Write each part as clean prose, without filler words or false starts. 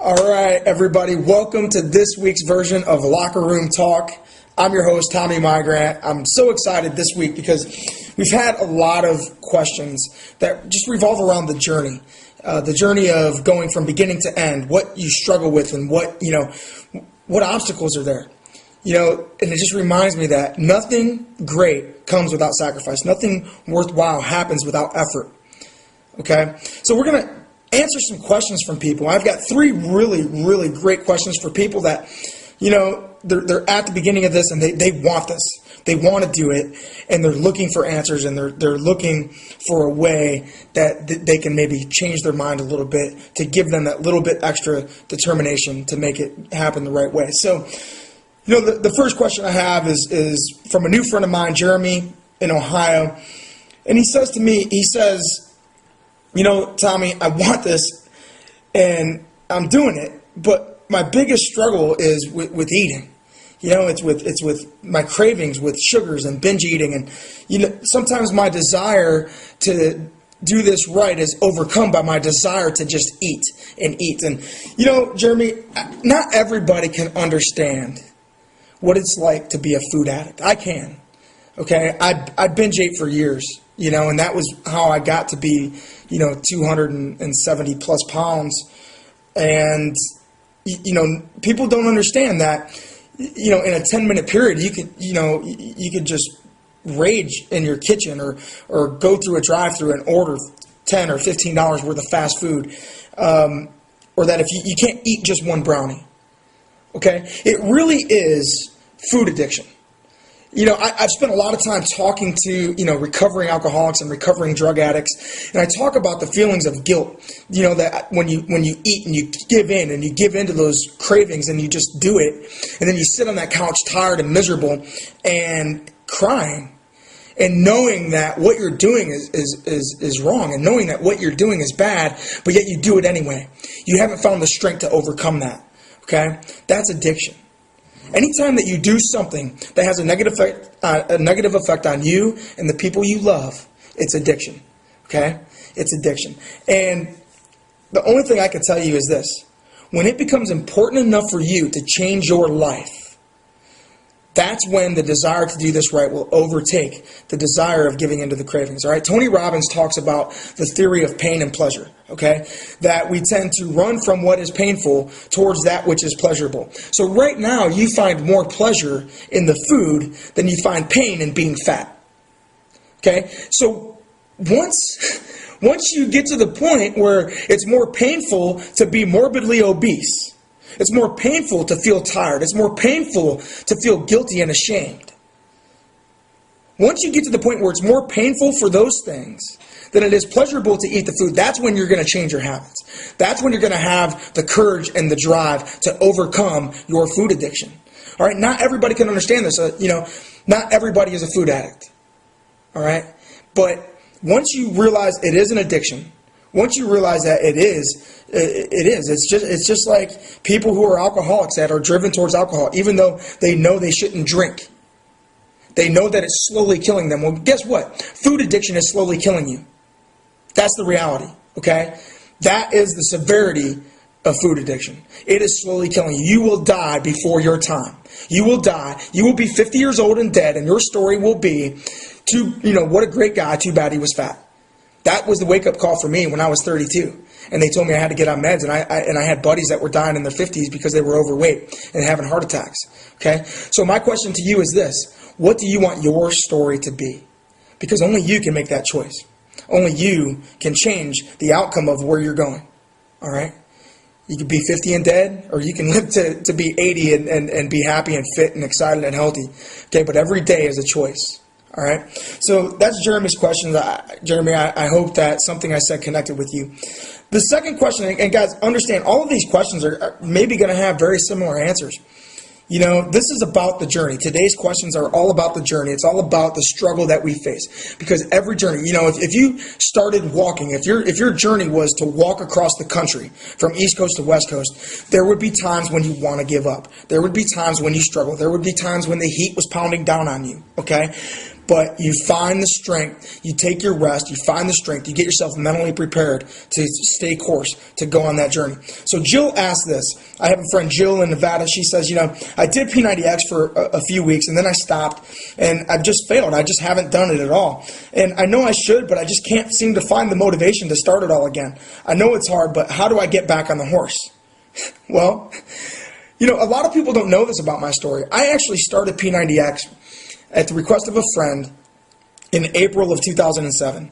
All right, everybody, welcome to this week's version of Locker Room Talk. I'm your host, Tommy Migrant. I'm so excited this week because we've had a lot of questions that just revolve around the journey of going from beginning to end, what you struggle with and what obstacles are there. And it just reminds me that nothing great comes without sacrifice. Nothing worthwhile happens without effort. Okay? So we're going to answer some questions from people. I've got three really great questions for people that, they're at the beginning of this and they want this. They want to do it, and they're looking for answers, and they're looking for a way that they can maybe change their mind a little bit to give them that little bit extra determination to make it happen the right way. So, the first question I have is from a new friend of mine, Jeremy in Ohio, and he says to me, Tommy, I want this, and I'm doing it, but my biggest struggle is with eating. It's with my cravings, with sugars and binge eating, and sometimes my desire to do this right is overcome by my desire to just eat. And Jeremy, not everybody can understand what it's like to be a food addict. I can. Okay, I binge ate for years. And that was how I got to be, 270 plus pounds. And, people don't understand that, in a 10-minute period, you could just rage in your kitchen or go through a drive-thru and order $10 or $15 worth of fast food. Or that if you can't eat just one brownie. Okay? It really is food addiction. I've spent a lot of time talking to, recovering alcoholics and recovering drug addicts, and I talk about the feelings of guilt, that when you eat and you give in to those cravings and you just do it, and then you sit on that couch tired and miserable and crying, and knowing that what you're doing is wrong, and knowing that what you're doing is bad, but yet you do it anyway. You haven't found the strength to overcome that, okay? That's addiction. Anytime that you do something that has a negative effect on you and the people you love, it's addiction. Okay? It's addiction. And the only thing I can tell you is this. When it becomes important enough for you to change your life, that's when the desire to do this right will overtake the desire of giving into the cravings. All right? Tony Robbins talks about the theory of pain and pleasure. Okay? That we tend to run from what is painful towards that which is pleasurable. So right now, you find more pleasure in the food than you find pain in being fat. Okay? So once you get to the point where it's more painful to be morbidly obese, it's more painful to feel tired. It's more painful to feel guilty and ashamed. Once you get to the point where it's more painful for those things than it is pleasurable to eat the food, that's when you're going to change your habits. That's when you're going to have the courage and the drive to overcome your food addiction. All right, not everybody can understand this. Not everybody is a food addict. All right, but once you realize it is an addiction, once you realize that it is. It's just like people who are alcoholics that are driven towards alcohol, even though they know they shouldn't drink. They know that it's slowly killing them. Well, guess what? Food addiction is slowly killing you. That's the reality, okay? That is the severity of food addiction. It is slowly killing you. You will die before your time. You will die. You will be 50 years old and dead, and your story will be, what a great guy, too bad he was fat. That was the wake-up call for me when I was 32. And they told me I had to get on meds, and I had buddies that were dying in their 50s because they were overweight and having heart attacks. Okay? So my question to you is this. What do you want your story to be? Because only you can make that choice. Only you can change the outcome of where you're going. All right? You could be 50 and dead, or you can live to be 80 and be happy and fit and excited and healthy. Okay? But every day is a choice. All right? So that's Jeremy's question. Jeremy, I hope that something I said connected with you. The second question, and guys, understand, all of these questions are maybe going to have very similar answers. This is about the journey. Today's questions are all about the journey. It's all about the struggle that we face. Because every journey, if you started walking, if your journey was to walk across the country from East Coast to West Coast, there would be times when you want to give up. There would be times when you struggle. There would be times when the heat was pounding down on you. Okay? But you find the strength, you take your rest, you find the strength, you get yourself mentally prepared to stay course, to go on that journey. So Jill asked this. I have a friend, Jill in Nevada. She says, I did P90X for a few weeks and then I stopped and I've just failed. I just haven't done it at all. And I know I should, but I just can't seem to find the motivation to start it all again. I know it's hard, but how do I get back on the horse? Well, a lot of people don't know this about my story. I actually started P90X at the request of a friend in April of 2007.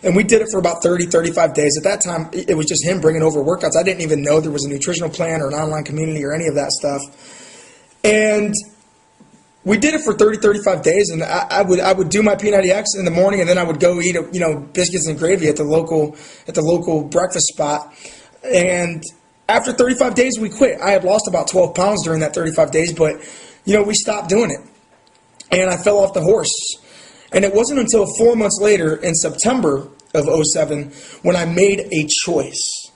And we did it for about 30, 35 days. At that time, it was just him bringing over workouts. I didn't even know there was a nutritional plan or an online community or any of that stuff. And we did it for 30, 35 days, and I would do my P90X in the morning, and then I would go eat, biscuits and gravy at the local breakfast spot. And after 35 days, we quit. I had lost about 12 pounds during that 35 days, but, we stopped doing it. And I fell off the horse. And it wasn't until 4 months later, in September of 2007, when I made a choice.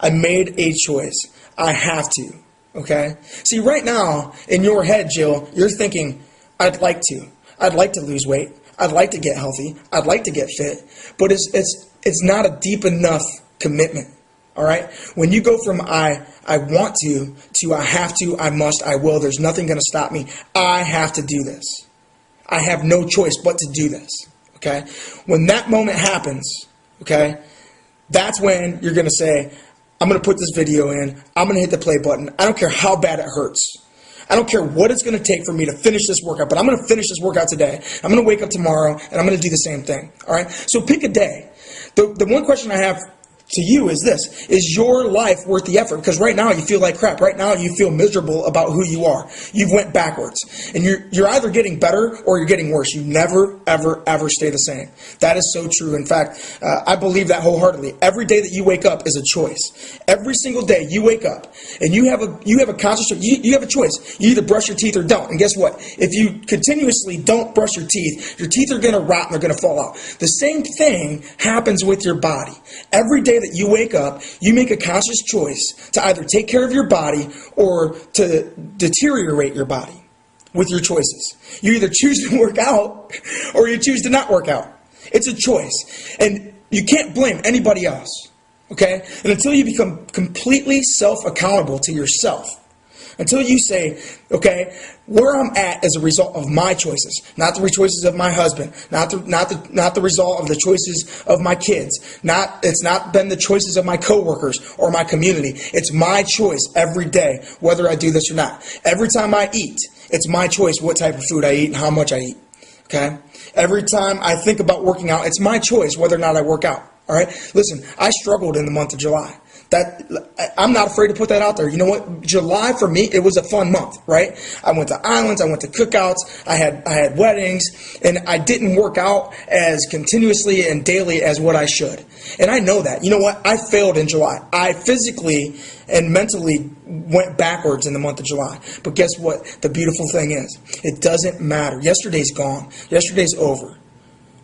I made a choice. I have to. Okay? See, right now, in your head, Jill, you're thinking, I'd like to. I'd like to lose weight. I'd like to get healthy. I'd like to get fit. But it's not a deep enough commitment. All right? When you go from I want to I have to, I must, I will, there's nothing going to stop me. I have to do this. I have no choice but to do this. Okay? When that moment happens, okay, that's when you're going to say, I'm going to put this video in. I'm going to hit the play button. I don't care how bad it hurts. I don't care what it's going to take for me to finish this workout, but I'm going to finish this workout today. I'm going to wake up tomorrow, and I'm going to do the same thing. All right? So pick a day. The one question I have to you is this: is your life worth the effort? Because right now you feel like crap. Right now you feel miserable about who you are. You've went backwards, and you're either getting better or you're getting worse. You never, ever, ever stay the same. That is so true. In fact, I believe that wholeheartedly. Every day that you wake up is a choice. Every single day you wake up and you have a conscious choice. You have a choice. You either brush your teeth or don't. And guess what? If you continuously don't brush your teeth are going to rot and they're going to fall out. The same thing happens with your body. Every day that you wake up, you make a conscious choice to either take care of your body or to deteriorate your body with your choices. You either choose to work out or you choose to not work out. It's a choice. And you can't blame anybody else. Okay? And until you become completely self-accountable to yourself, until you say, okay, where I'm at is a result of my choices, not the choices of my husband, not the result of the choices of my kids. It's not been the choices of my coworkers or my community. It's my choice every day, whether I do this or not. Every time I eat, it's my choice what type of food I eat and how much I eat. Okay? Every time I think about working out, it's my choice whether or not I work out. All right? Listen, I struggled in the month of July. I'm not afraid to put that out there. You know what? July for me, it was a fun month, right? I went to islands, I went to cookouts, I had weddings, and I didn't work out as continuously and daily as what I should. And I know that. You know what? I failed in July. I physically and mentally went backwards in the month of July. But guess what? The beautiful thing is, it doesn't matter. Yesterday's gone. Yesterday's over.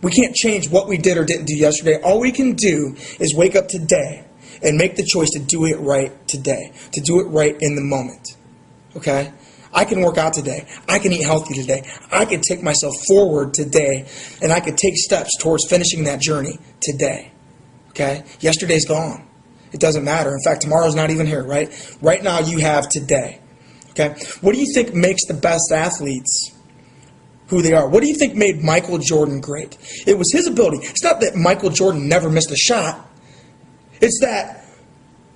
We can't change what we did or didn't do yesterday. All we can do is wake up today and make the choice to do it right today, to do it right in the moment, okay? I can work out today. I can eat healthy today. I can take myself forward today, and I can take steps towards finishing that journey today, okay? Yesterday's gone. It doesn't matter. In fact, tomorrow's not even here, right? Right now you have today, okay? What do you think makes the best athletes who they are? What do you think made Michael Jordan great? It was his ability. It's not that Michael Jordan never missed a shot. It's that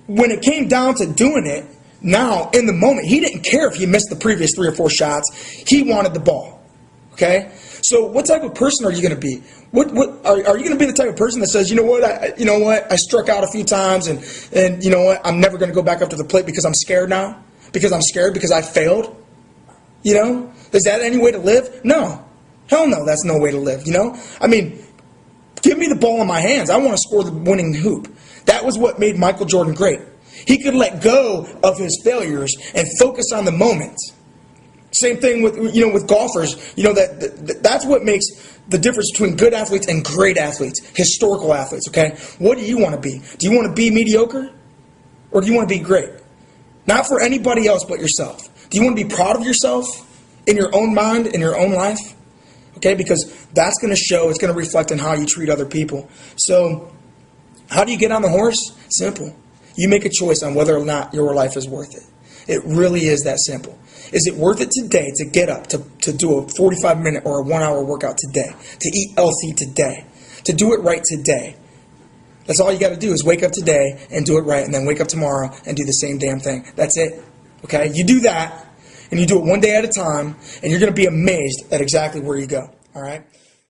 when it came down to doing it, now, in the moment, he didn't care if he missed the previous 3 or 4 shots. He wanted the ball. Okay? So what type of person are you going to be? Are you going to be the type of person that says, you know what, I struck out a few times and you know what, I'm never going to go back up to the plate because I'm scared now? Because I'm scared because I failed? You know? Is that any way to live? No. Hell no, that's no way to live, you know? I mean, give me the ball in my hands. I want to score the winning hoop. That was what made Michael Jordan great. He could let go of his failures and focus on the moment. Same thing with golfers. That's what makes the difference between good athletes and great athletes, historical athletes, okay? What do you want to be? Do you want to be mediocre? Or do you want to be great? Not for anybody else but yourself. Do you want to be proud of yourself in your own mind, in your own life? okay? Because that's going to show, it's going to reflect on how you treat other people. So how do you get on the horse? Simple. You make a choice on whether or not your life is worth it. It really is that simple. Is it worth it today to get up, to do a 45-minute or a 1-hour workout today, to eat healthy today, to do it right today? That's all you got to do is wake up today and do it right, and then wake up tomorrow and do the same damn thing. That's it. Okay? You do that, and you do it one day at a time, and you're going to be amazed at exactly where you go. All right?